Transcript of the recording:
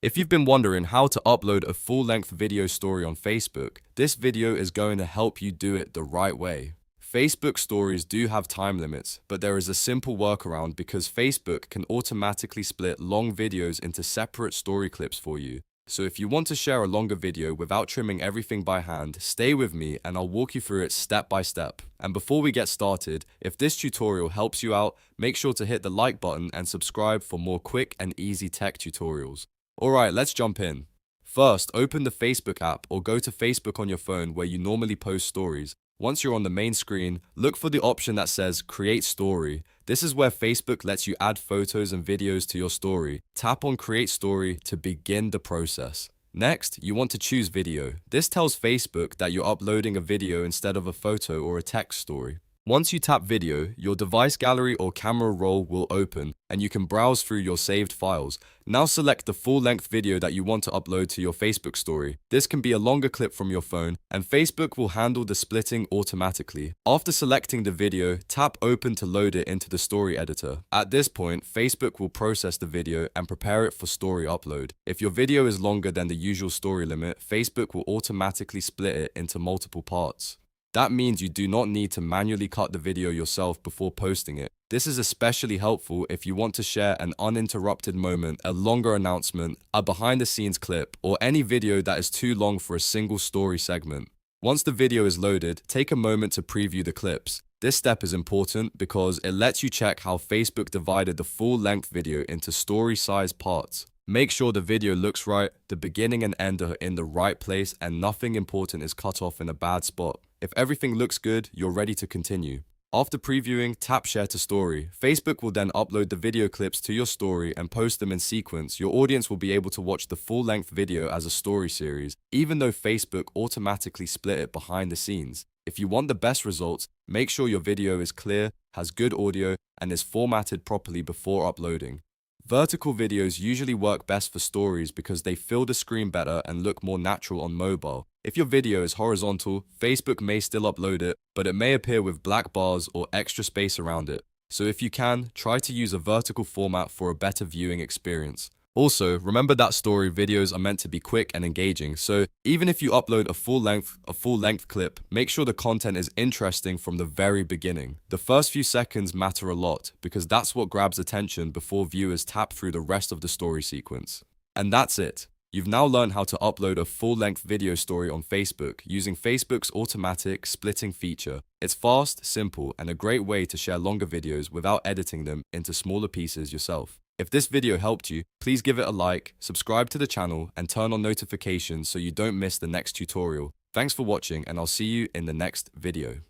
If you've been wondering how to upload a full-length video story on Facebook, this video is going to help you do it the right way. Facebook stories do have time limits, but there is a simple workaround because Facebook can automatically split long videos into separate story clips for you. So if you want to share a longer video without trimming everything by hand, stay with me and I'll walk you through it step by step. And before we get started, if this tutorial helps you out, make sure to hit the like button and subscribe for more quick and easy tech tutorials. Alright, let's jump in. First, open the Facebook app or go to Facebook on your phone where you normally post stories. Once you're on the main screen, look for the option that says Create Story. This is where Facebook lets you add photos and videos to your story. Tap on Create Story to begin the process. Next, you want to choose video. This tells Facebook that you're uploading a video instead of a photo or a text story. Once you tap video, your device gallery or camera roll will open and you can browse through your saved files. Now select the full-length video that you want to upload to your Facebook story. This can be a longer clip from your phone and Facebook will handle the splitting automatically. After selecting the video, tap open to load it into the story editor. At this point, Facebook will process the video and prepare it for story upload. If your video is longer than the usual story limit, Facebook will automatically split it into multiple parts. That means you do not need to manually cut the video yourself before posting it. This is especially helpful if you want to share an uninterrupted moment, a longer announcement, a behind-the-scenes clip, or any video that is too long for a single story segment. Once the video is loaded, take a moment to preview the clips. This step is important because it lets you check how Facebook divided the full-length video into story-sized parts. Make sure the video looks right, the beginning and end are in the right place, and nothing important is cut off in a bad spot. If everything looks good, you're ready to continue. After previewing, tap Share to Story. Facebook will then upload the video clips to your story and post them in sequence. Your audience will be able to watch the full-length video as a story series, even though Facebook automatically split it behind the scenes. If you want the best results, make sure your video is clear, has good audio, and is formatted properly before uploading. Vertical videos usually work best for stories because they fill the screen better and look more natural on mobile. If your video is horizontal, Facebook may still upload it, but it may appear with black bars or extra space around it. So if you can, try to use a vertical format for a better viewing experience. Also, remember that story videos are meant to be quick and engaging, so even if you upload a full-length clip, make sure the content is interesting from the very beginning. The first few seconds matter a lot, because that's what grabs attention before viewers tap through the rest of the story sequence. And that's it. You've now learned how to upload a full-length video story on Facebook using Facebook's automatic splitting feature. It's fast, simple, and a great way to share longer videos without editing them into smaller pieces yourself. If this video helped you, please give it a like, subscribe to the channel, and turn on notifications so you don't miss the next tutorial. Thanks for watching, and I'll see you in the next video.